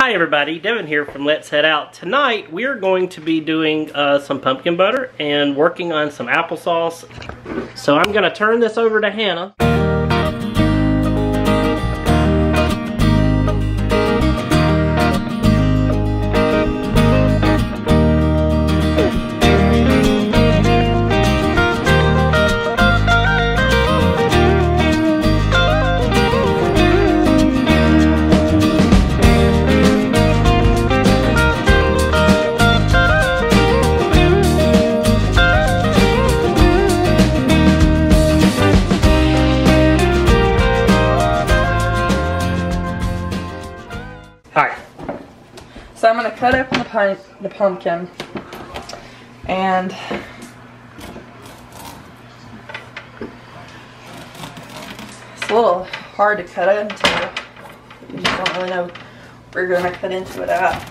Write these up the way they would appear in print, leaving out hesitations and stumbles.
Hi everybody, Devin here from Let's Head Out. Tonight we're going to be doing some pumpkin butter and working on some applesauce. So I'm going to turn this over to Hannah. So I'm going to cut open the pumpkin, and it's a little hard to cut into. You just don't really know where you're going to cut into it at.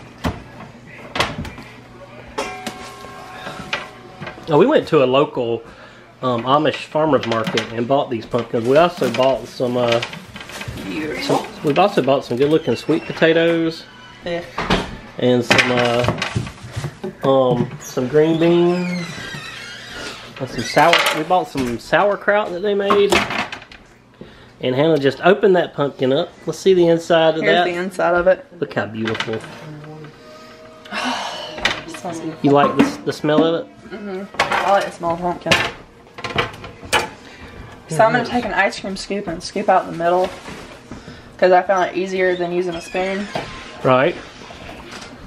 We went to a local Amish farmers market and bought these pumpkins. We also bought some we've also bought some good looking sweet potatoes. Yeah. And some green beans, and we bought some sauerkraut that they made. And Hannah just opened that pumpkin up. Let's see the inside of that. Here's the inside of it. Look how beautiful. Smells good. You like the smell of it? Mm-hmm. I like the smell of pumpkin. So I'm going to take an ice cream scoop and scoop out the middle, because I found it easier than using a spoon. Right.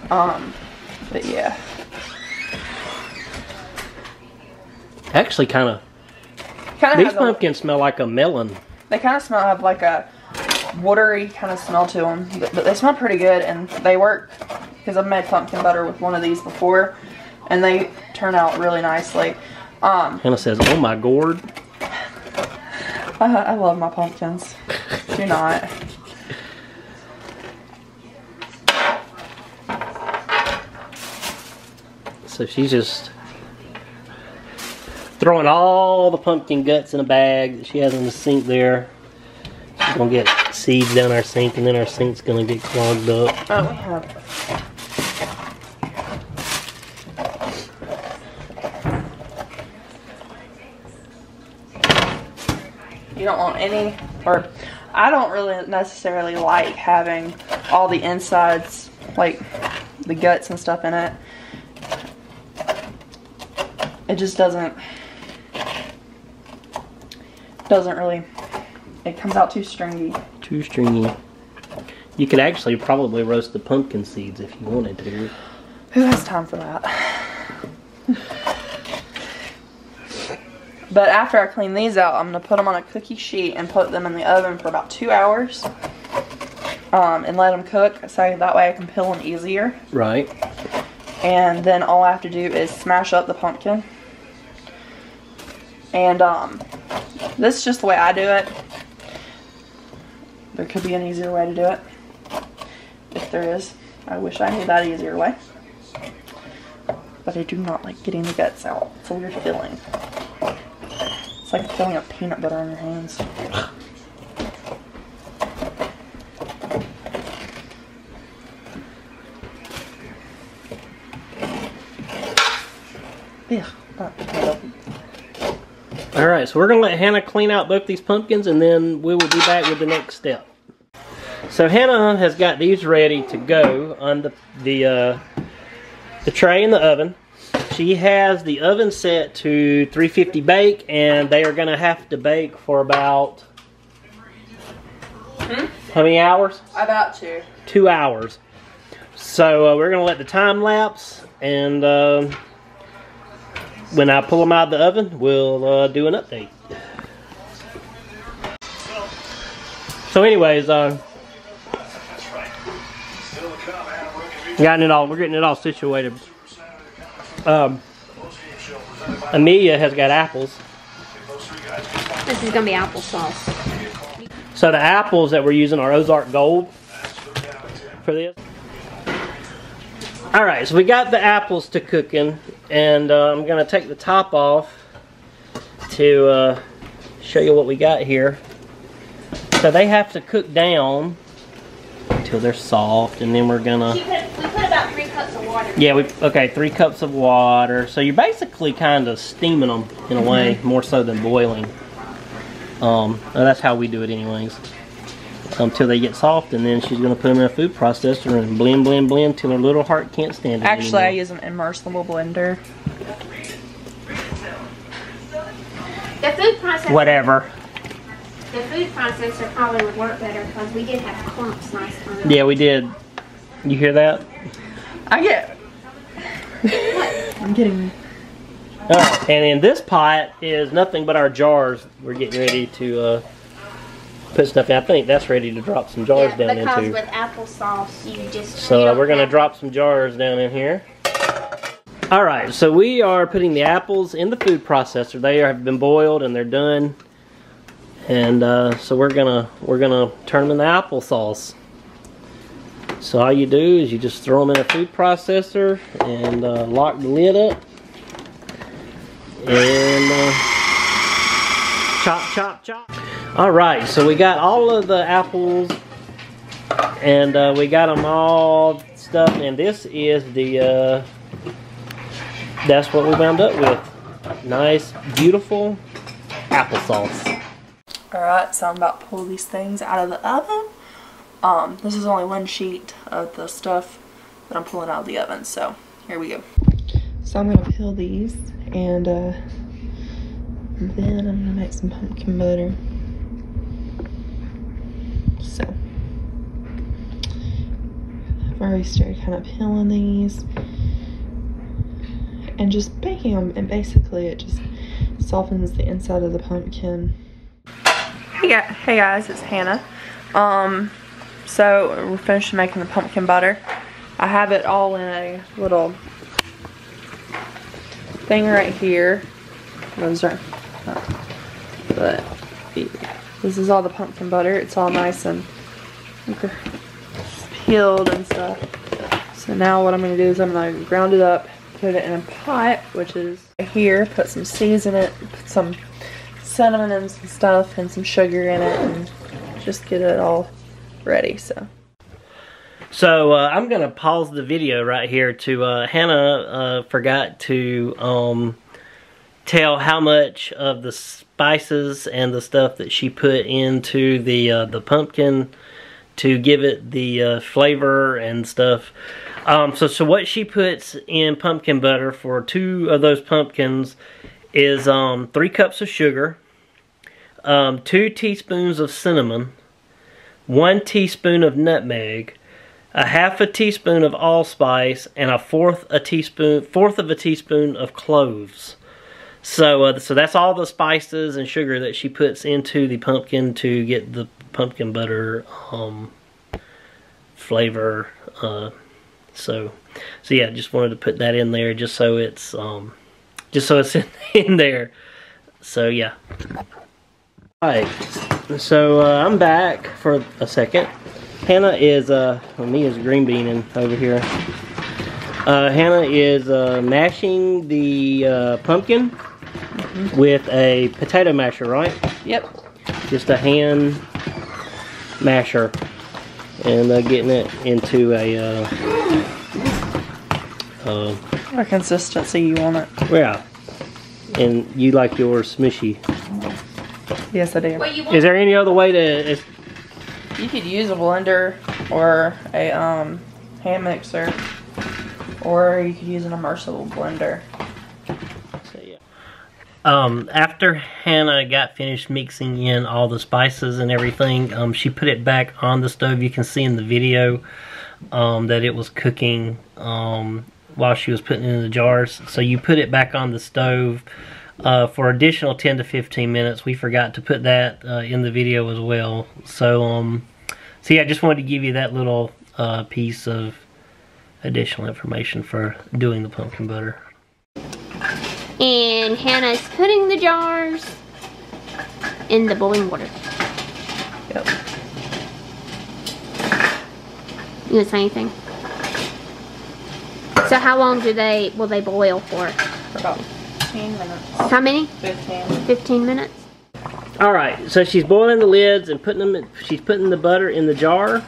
But yeah. Actually, these pumpkins smell like a melon. They kind of have like a watery kind of smell to them, but they smell pretty good, and they work, because I've made pumpkin butter with one of these before, and they turn out really nicely. Hannah says, "Oh my gourd." I love my pumpkins. Do not. So she's just throwing all the pumpkin guts in a bag that she has in the sink there. She's going to get seeds down our sink, and then our sink's going to get clogged up. Oh, we have. You don't want any, or I don't really necessarily like having all the insides, like the guts and stuff in it. It just doesn't really, it comes out too stringy. Too stringy. You could actually probably roast the pumpkin seeds if you wanted to. Who has time for that? But after I clean these out, I'm going to put them on a cookie sheet and put them in the oven for about 2 hours. And let them cook, so that way I can peel them easier. Right. And then all I have to do is smash up the pumpkin. And this is just the way I do it. There could be an easier way to do it. If there is. I wish I knew that easier way. But I do not like getting the guts out. It's a weird feeling. It's like feeling of peanut butter on your hands. Yeah. Alright, so we're going to let Hannah clean out both these pumpkins, and then we will be back with the next step. So Hannah has got these ready to go on the tray in the oven. She has the oven set to 350 bake, and they are going to have to bake for about how many hours? About 2. 2 hours. So we're going to let the time lapse, and when I pull them out of the oven, we'll do an update. So anyways, we're getting it all situated. Amelia has got apples. This is going to be applesauce. So the apples that we're using are Ozark Gold for this. Alright, so we got the apples to cooking, and I'm going to take the top off to show you what we got here. So they have to cook down till they're soft, and then we're gonna. We put about 3 cups of water. Yeah, 3 cups of water. So you're basically kind of steaming them in a way, more so than boiling. That's how we do it anyways. Until they get soft, and then she's gonna put them in a food processor and blend, blend, blend till her little heart can't stand it Actually, anymore. I use an immersible blender. The food processor. Whatever. The food processor probably would work better because we did have clumps last time. Yeah, we did. You hear that? I get. I'm getting. Oh, and in this pot is nothing but our jars. We're getting ready to put stuff in. I think that's ready to drop some jars down because into. with applesauce, you just. So we're gonna drop some jars down in here. All right, so we are putting the apples in the food processor. They have been boiled and they're done. And so we're gonna turn them into applesauce. So all you do is you just throw them in a food processor and lock the lid up. And chop, chop, chop. All right, so we got all of the apples, and we got them all stuffed. And this is the that's what we wound up with. Nice, beautiful applesauce. Alright, so I'm about to pull these things out of the oven. This is only one sheet of the stuff that I'm pulling out of the oven, so here we go. So I'm gonna peel these, and then I'm gonna make some pumpkin butter. So I've already started kind of peeling these and just baking them, and basically it just softens the inside of the pumpkin. Hey guys, it's Hannah. So we're finished making the pumpkin butter. I have it all in a little thing right here. Those are, but this is all the pumpkin butter. It's all nice and peeled and stuff. So now what I'm going to do is I'm going to ground it up, put it in a pot, which is right here, put some seeds in it, put some cinnamon and some stuff and some sugar in it, and just get it all ready. So I'm gonna pause the video right here to Hannah forgot to tell how much of the spices and the stuff that she put into the pumpkin to give it the flavor and stuff. So what she puts in pumpkin butter for 2 of those pumpkins is 3 cups of sugar, 2 teaspoons of cinnamon, 1 teaspoon of nutmeg, a half a teaspoon of allspice, and a fourth of a teaspoon of cloves. So that's all the spices and sugar that she puts into the pumpkin to get the pumpkin butter flavor. So yeah, just wanted to put that in there just so it's in there. So yeah. Alright, so I'm back for a second. Hannah is, me is green beaning over here. Hannah is mashing the pumpkin with a potato masher, right? yep. Just a hand masher. And getting it into What consistency you want it? yeah. And you like yours smushy. Yes, I do. What you want? Is there any other way to... You could use a blender or a hand mixer, or you could use an immersible blender. So, yeah. After Hannah got finished mixing in all the spices and everything, she put it back on the stove. You can see in the video that it was cooking while she was putting it in the jars. So you put it back on the stove for additional 10 to 15 minutes. We forgot to put that in the video as well. So yeah, I just wanted to give you that little piece of additional information for doing the pumpkin butter. And Hannah's putting the jars in the boiling water. Yep. You gonna say anything? So how long will they boil for? For about 15 minutes. How many? 15. 15 minutes? Alright, so she's boiling the lids and she's putting the butter in the jar.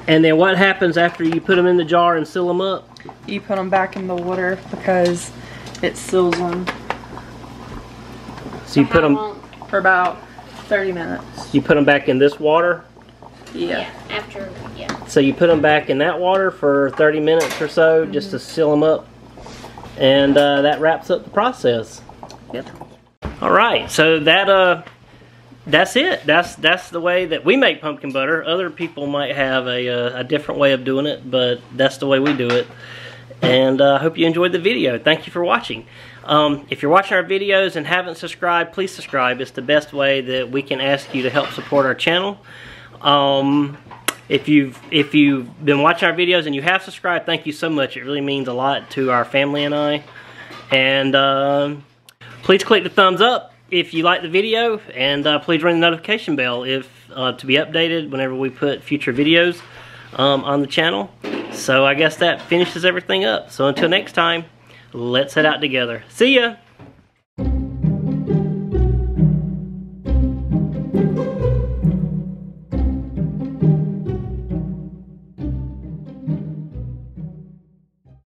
And then what happens after you put them in the jar and seal them up? You put them back in the water because it seals them So you put them. for about 30 minutes. You put them back in this water. Yeah. After, yeah. So you put them back in that water for 30 minutes or so, just to seal them up, and that wraps up the process. Yep. All right, so that's it. That's the way that we make pumpkin butter. Other people might have a different way of doing it, but that's the way we do it. And I hope you enjoyed the video. Thank you for watching. If you're watching our videos and haven't subscribed, please subscribe. It's the best way that we can ask you to help support our channel. If you've been watching our videos and you have subscribed, thank you so much. It really means a lot to our family and I. And please click the thumbs up if you like the video, and please ring the notification bell if to be updated whenever we put future videos on the channel. So I guess that finishes everything up. So until next time, let's head out together. See ya!